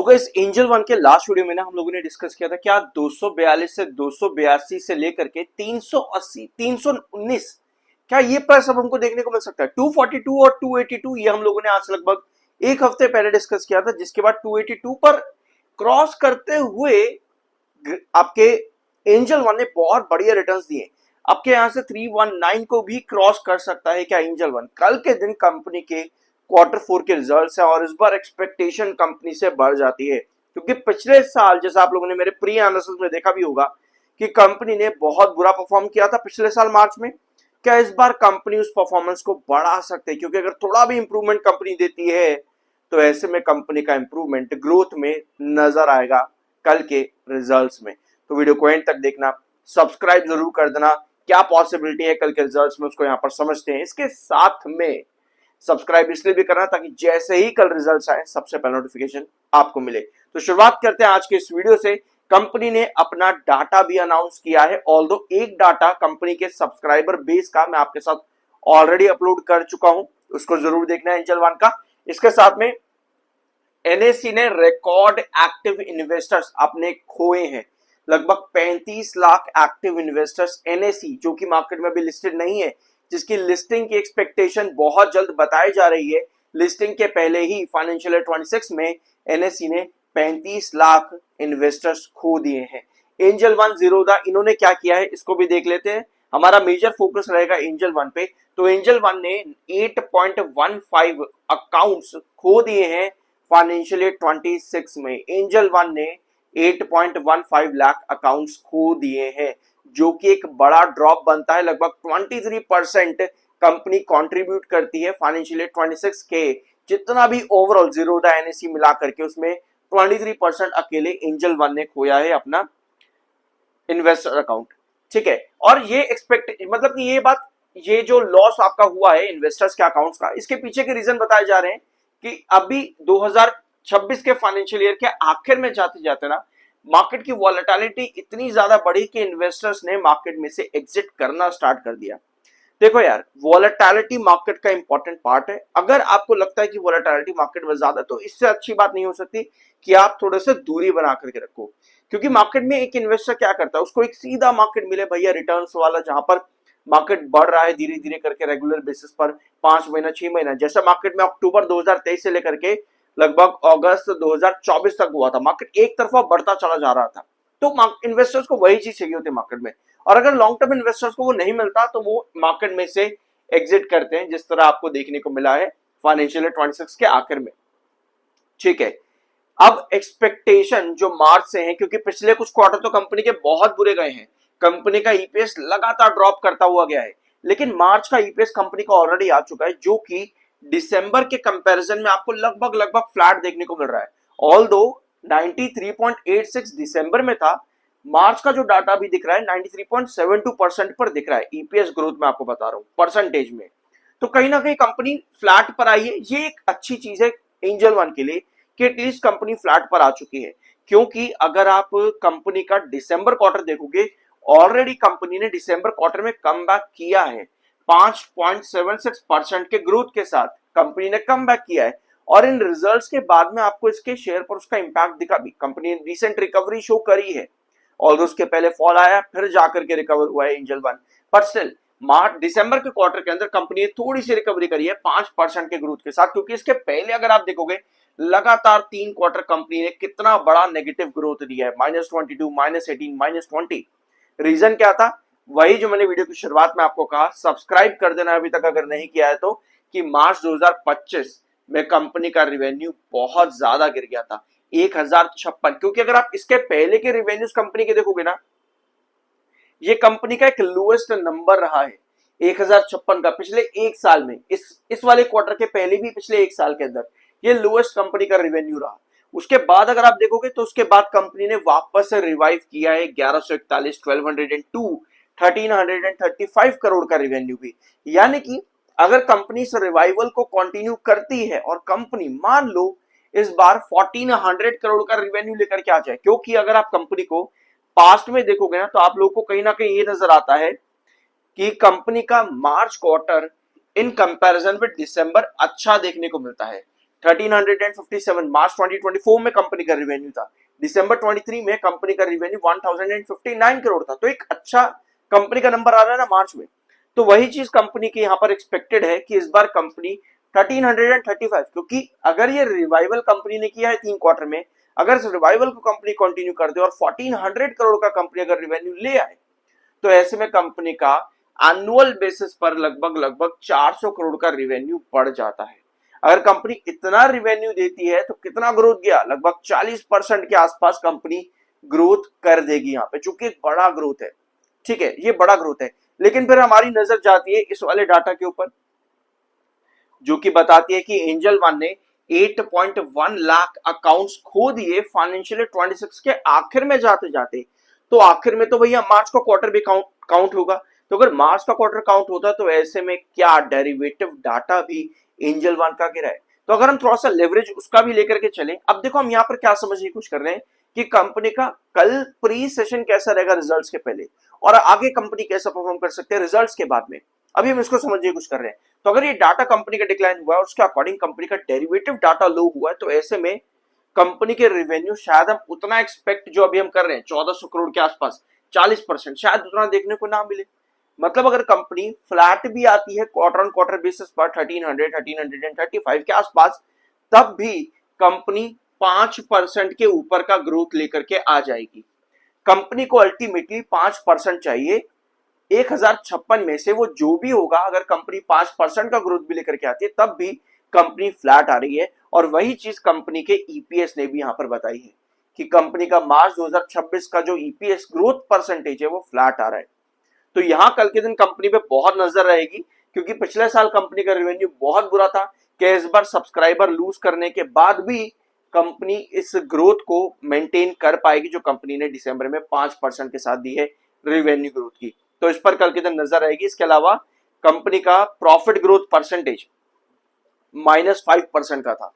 Guys angel one के last video में ना हम लोगों ने डिस्कस किया था क्या 242 से 282 से लेकर के 380 319 क्या ये प्राइस अब हमको देखने को मिल सकता है। 242 और 282 ये हम लोगों ने आज लगभग एक हफ्ते पहले डिस्कस किया था, जिसके बाद 282 पर क्रॉस करते हुए आपके एंजल वन ने बहुत बढ़िया रिटर्न्स दिए। आपके यहां से 319 को भी क्रॉस कर सकता है क्या एंजल वन। कल के दिन कंपनी के क्वार्टर फोर के रिजल्ट्स है और इस बार एक्सपेक्टेशन कंपनी से बढ़ जाती है, क्योंकि पिछले साल जैसा आप लोगों ने मेरे प्री एनालिसिस में देखा भी होगा कि कंपनी ने बहुत बुरा परफॉर्म किया था पिछले साल मार्च में। क्या इस बार कंपनी उस परफॉर्मेंस को बढ़ा सकते हैं, क्योंकि अगर थोड़ा भी इंप्रूवमेंट कंपनी देती है तो ऐसे में कंपनी का इंप्रूवमेंट ग्रोथ में नजर आएगा कल के रिजल्ट्स में। तो वीडियो को एंड तक देखना, सब्सक्राइब जरूर कर देना। क्या पॉसिबिलिटी है कल के रिजल्ट्स में उसको यहाँ पर समझते हैं। इसके साथ में सब्सक्राइब इसलिए भी करना ताकि जैसे ही कल रिजल्ट्स आए सबसे पहले नोटिफिकेशन आपको मिले। तो शुरुआत करते हैं आज के इस वीडियो से। कंपनी ने अपना डाटा भी अनाउंस किया है, ऑल्दो एक डाटा कंपनी के सब्सक्राइबर बेस का मैं आपके साथ ऑलरेडी अपलोड कर चुका हूं, उसको जरूर देखना है एंजल वन का। इसके साथ में एनएससी ने रिकॉर्ड एक्टिव इन्वेस्टर्स अपने खोए हैं, लगभग 35 लाख एक्टिव इन्वेस्टर्स एनएससी जो कि मार्केट में अभी लिस्टेड नहीं है, जिसकी लिस्टिंग की एक्सपेक्टेशन बहुत जल्द बताई जा रही है। लिस्टिंग के पहले ही फाइनेंशियल ईयर 26 में एनएससी ने 35 लाख इन्वेस्टर्स खो दिए हैं। एंजल वन जीरोधा इन्होंने क्या किया है इसको भी देख लेते हैं। हमारा मेजर फोकस रहेगा एंजल वन पे। तो एंजल वन ने 8.15 अकाउंट्स खो दिए हैं फाइनेंशियल ईयर 26 में। एंजल वन ने 8.15 लाख अकाउंट्स खो दिए हैं, जो कि एक बड़ा ड्रॉप बनता है। लगभग 23% कंपनी कंट्रीब्यूट करती है फाइनेंशियल ईयर 26 के जितना भी ओवरऑल जीरोधा एनएससी मिला करके, उसमें 23% अकेले एंजल वन ने खोया है अपना इन्वेस्टर अकाउंट। ठीक है, और ये एक्सपेक्ट मतलब कि ये बात, ये जो लॉस आपका हुआ है इन्वेस्टर्स के अकाउंट्स का, इसके पीछे के रीजन बताए जा रहे हैं कि अभी 2026 के फाइनेंशियल ईयर के आखिर में जाते जाते ना मार्केट की वॉलेटिलिटी इतनी ज्यादा बढ़ी कि इन्वेस्टर्स ने मार्केट में से एग्जिट करना स्टार्ट कर दिया। देखो यार, वॉलेटिलिटी मार्केट का इंपॉर्टेंट पार्ट है। अगर आपको लगता है कि वॉलेटिलिटी मार्केट में ज्यादा, तो इससे अच्छी बात नहीं हो सकती कि आप थोड़े से दूरी बना करके रखो, क्योंकि मार्केट में एक इन्वेस्टर क्या करता है, उसको एक सीधा मार्केट मिले भैया रिटर्न्स वाला, जहां पर मार्केट बढ़ रहा है धीरे धीरे करके रेगुलर बेसिस पर 5 महीना 6 महीना। जैसा मार्केट में अक्टूबर 2023 से लेकर के लगभग अगस्त 2024 तक हुआ था, मार्केट एक तरफा बढ़ता चला जा रहा था। तो इन्वेस्टर्स को वही चीज चाहिए होती है मार्केट में, और अगर लॉन्ग टर्म इन्वेस्टर्स को वो नहीं मिलता तो वो मार्केट में से एग्जिट करते हैं, जिस तरह आपको देखने को मिला है फाइनेंशियल ईयर 26 के आखिर में। ठीक है, अब एक्सपेक्टेशन जो मार्च से है, क्योंकि पिछले कुछ क्वार्टर तो कंपनी के बहुत बुरे गए हैं, कंपनी का ईपीएस लगातार ड्रॉप करता हुआ गया है, लेकिन मार्च का ईपीएस कंपनी का ऑलरेडी आ चुका है, जो कि दिसंबर के कंपैरिजन में आपको लगभग लगभग फ्लैट देखने को मिल रहा है। ऑल्दो 93.86 दिसंबर में था, मार्च का जो डाटा भी दिख रहा है 93.72% पर दिख रहा है ईपीएस ग्रोथ में, आपको बता रहा हूं परसेंटेज में। तो कहीं ना कहीं कंपनी फ्लैट पर आई है, ये एक अच्छी चीज है एंजल वन के लिए कि एटलीस्ट कंपनी फ्लैट पर आ चुकी है। क्योंकि अगर आप कंपनी का दिसंबर क्वार्टर देखोगे, ऑलरेडी कंपनी ने दिसंबर क्वार्टर में कम बैक किया है, 5.76% के ग्रोथ के साथ कंपनी ने कम बैक किया है, और इन रिजल्ट्स के बाद में आपको इसके शेयर पर उसका इंपैक्ट दिखा भी। कंपनी ने रिसेंट रिकवरी शो करी है, और उसके पहले फॉल आया फिर जाकर के रिकवर हुआ है एंजल वन, पर स्टिल मार्च दिसंबर के क्वार्टर के अंदर कंपनी ने थोड़ी सी रिकवरी करी है 5% के ग्रोथ के साथ। क्योंकि इसके पहले अगर आप देखोगे लगातार 3 क्वार्टर कंपनी ने कितना बड़ा नेगेटिव ग्रोथ दिया है, -22, -18, -20। रीजन क्या था? वही जो मैंने वीडियो की शुरुआत में आपको कहा, सब्सक्राइब कर देना अभी तक अगर नहीं किया है तो, कि मार्च 2025 में कंपनी का रिवेन्यू बहुत ज्यादा गिर गया था, 1056। क्योंकि अगर आप इसके पहले के रिवेन्यूज कंपनी के देखोगे ना, ये कंपनी का एक लोएस्ट नंबर रहा है 1056 का पिछले एक साल में। इस वाले क्वार्टर के पहले भी पिछले एक साल के अंदर ये लोएस्ट कंपनी का रिवेन्यू रहा। उसके बाद अगर आप देखोगे तो उसके बाद कंपनी ने वापस से रिवाइव किया है 1141, 1202, 1335 करोड़ का रिवेन्यू भी। यानी कि अगर कंपनी इस रिवाइवल को कंटिन्यू करती है और कंपनी मान लो इस बार 1400 करोड़ का रिवेन्यू लेकर के आ जाए, क्योंकि अगर आप कंपनी को पास्ट में देखोगे ना तो आप लोगों को कहीं ना कहीं ये नजर आता है कि कंपनी का March quarter in comparison with December अच्छा देखने को मिलता है। 1357 मार्च 2024 में कंपनी का रिवेन्यू था, दिसंबर 23 में कंपनी का रिवेन्यू 1059 करोड़ था। तो एक अच्छा कंपनी का नंबर आ रहा है ना मार्च में। तो वही चीज कंपनी की यहाँ पर एक्सपेक्टेड है कि इस बार कंपनी 1335, क्योंकि अगर ये रिवाइवल कंपनी ने किया है 3 क्वार्टर में, अगर इस रिवाइवल को कंपनी कंटिन्यू कर दे और 1400 करोड़ का कंपनी अगर रिवेन्यू ले आए, तो ऐसे में कंपनी का एनुअल बेसिस पर लगभग 400 करोड़ का रिवेन्यू बढ़ जाता है। अगर कंपनी इतना रिवेन्यू देती है तो कितना ग्रोथ गया, लगभग 40% के आसपास कंपनी ग्रोथ कर देगी यहाँ पे, चूंकि बड़ा ग्रोथ है। ठीक है, ये बड़ा ग्रोथ है। लेकिन फिर हमारी नजर जाती है इस वाले डाटा के ऊपर, जो कि बताती है कि एंजल वन ने 8.1 लाख अकाउंट्स खो दिए फाइनेंशियल 26 के आखिर में जाते जाते। तो आखिर में तो भैया मार्च का क्वार्टर भी काउंट होगा। तो अगर मार्च का क्वार्टर काउंट होता तो ऐसे में क्या डेरिवेटिव डाटा भी एंजल वन का गिरा है। तो अगर हम थोड़ा सा लेवरेज उसका भी लेकर के चले, अब देखो हम यहाँ पर क्या समझने की कोशिश कर रहे हैं कि कंपनी का कल प्री सेशन कैसा रहेगा रिजल्ट्स के पहले, और आगे कंपनी कैसा परफॉर्म कर सकते हैं रिजल्ट्स के बाद में। अभी हम इसको समझने की कोशिश कर रहे हैं। तो अगर ये डाटा कंपनी का डिक्लाइन हुआ है और उसके अकॉर्डिंग कंपनी का डेरिवेटिव डाटा लो हुआ है, तो ऐसे में कंपनी के रेवेन्यू शायद हम उतना एक्सपेक्ट जो अभी हम कर रहे हैं 1400 करोड़ के आसपास 40%, शायद उतना देखने को ना मिले। मतलब अगर कंपनी फ्लैट भी आती है क्वार्टर ऑन क्वार्टर बेसिस पर 1335 के आसपास, तब भी कंपनी 5% के ऊपर का ग्रोथ लेकर के आ जाएगी। कंपनी को अल्टीमेटली 5% चाहिए 1056 में से, वो जो भी होगा अगर कंपनी 5% का ग्रोथ भी लेकर के आती है तब भी कंपनी फ्लैट आ रही है। और वही चीज कंपनी के ईपीएस ने भी यहां पर बताई है कि कंपनी का मार्च 2026 का जो ईपीएस ग्रोथ परसेंटेज है वो फ्लैट आ रहा है। तो यहां कल के दिन कंपनी पे बहुत नजर रहेगी, क्योंकि पिछले साल कंपनी का रेवेन्यू बहुत बुरा था कि इस बार सब्सक्राइबर लूज करने के बाद भी कंपनी इस ग्रोथ को मेंटेन कर पाएगी जो कंपनी ने दिसंबर में 5% के साथ दी है रेवेन्यू ग्रोथ की। तो इस पर कल के दिन नजर रहेगी। इसके अलावा कंपनी का प्रॉफिट ग्रोथ परसेंटेज -5% का था,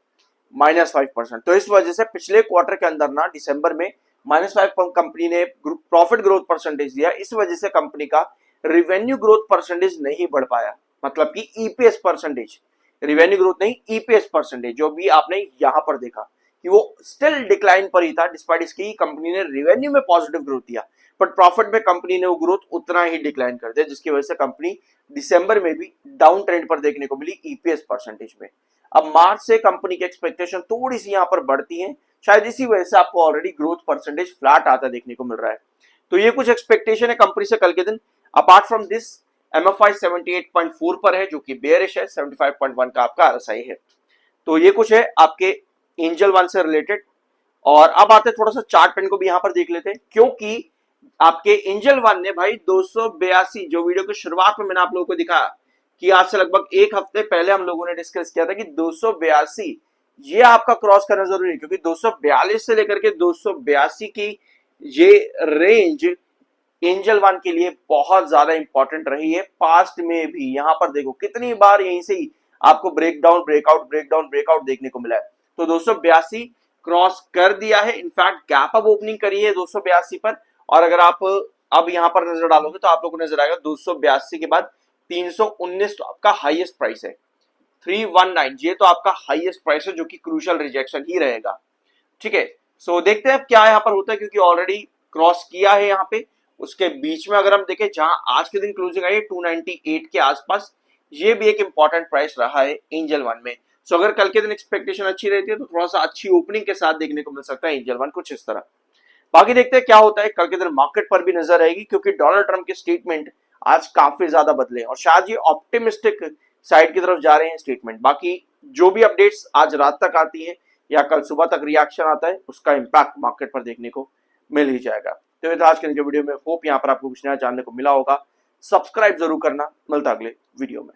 -5%। तो इस वजह से पिछले क्वार्टर के अंदर ना दिसंबर में -5 कंपनी ने प्रॉफिट ग्रोथ परसेंटेज दिया, इस वजह से कंपनी का रिवेन्यू ग्रोथ परसेंटेज नहीं बढ़ पाया। मतलब कि ईपीएस परसेंटेज, रिवेन्यू ग्रोथ नहीं ईपीएस परसेंटेज, जो भी आपने यहां पर देखा कि वो स्टिल डिक्लाइन पर ही था, डिस्पाइट इसकी कंपनी ने रिवेन्यू में पॉजिटिव ग्रोथ दिया, बट प्रॉफिट में कंपनी ने वो ग्रोथ उतना ही डिक्लाइन कर दिया, जिसकी वजह से कंपनी दिसंबर में भी डाउन ट्रेंड पर देखने को मिली ईपीएस परसेंटेज में। अब मार्च से कंपनी की एक्सपेक्टेशन थोड़ी सी यहां पर बढ़ती है, शायद इसी वजह से आपको ऑलरेडी ग्रोथ परसेंटेज फ्लैट आता देखने को मिल रहा है। तो ये कुछ एक्सपेक्टेशन है कंपनी से कल के दिन। अपार्ट फ्रॉम दिस एमएफआई 78.4 पर है, जो कि बेयरिश है, 75.1 का आपका आरएसआई है। तो ये कुछ है आपके एंजल वन से रिलेटेड। और अब आते थोड़ा सा चार्ट पेन को भी यहां पर देख लेते हैं, क्योंकि आपके एंजल वन ने भाई 282, जो वीडियो की शुरुआत में मैंने आप लोगों को दिखाया कि आज से लगभग एक हफ्ते पहले हम लोगों ने डिस्कस किया था कि 282 ये आपका क्रॉस करना जरूरी है, क्योंकि 242 से लेकर के 282 की ये रेंज एंजल वन के लिए बहुत ज्यादा इंपॉर्टेंट रही है पास्ट में भी। यहां पर देखो कितनी बार यहीं से ही आपको ब्रेकडाउन ब्रेकआउट देखने को मिला है। तो 282 क्रॉस कर दिया है, इनफैक्ट गैप अप ओपनिंग करी है 282 पर। और अगर आप अब यहां पर नजर डालोगे तो आप लोगों को नजर आएगा 282 के बाद 319 तो आपका हाईएस्ट प्राइस है, 319 ये तो आपका हाईएस्ट प्राइस है, जो कि क्रूशियल रिजेक्शन ही रहेगा। ठीक है, सो देखते हैं अब क्या यहाँ पर होता है, क्योंकि ऑलरेडी क्रॉस किया है यहाँ पे। उसके बीच में अगर हम देखें जहां आज के दिन क्लोजिंग आई है 298 के आसपास, ये भी एक इंपॉर्टेंट प्राइस रहा है एंजल वन में। सो अगर कल के दिन एक्सपेक्टेशन अच्छी रहती है तो थोड़ा सा अच्छी ओपनिंग के साथ देखने को मिल सकता है एंजल वन कुछ इस तरह। बाकी देखते हैं क्या होता है कल के दिन, मार्केट पर भी नजर रहेगी, क्योंकि डोनाल्ड ट्रंप के स्टेटमेंट आज काफी ज्यादा बदले और शायद ये ऑप्टिमिस्टिक साइड की तरफ जा रहे हैं स्टेटमेंट। बाकी जो भी अपडेट्स आज रात तक आती है या कल सुबह तक रिएक्शन आता है, उसका इंपैक्ट मार्केट पर देखने को मिल ही जाएगा। तो ये आज के वीडियो में होप यहाँ पर आपको कुछ नया जानने को मिला होगा। सब्सक्राइब जरूर करना, मिलता अगले वीडियो में।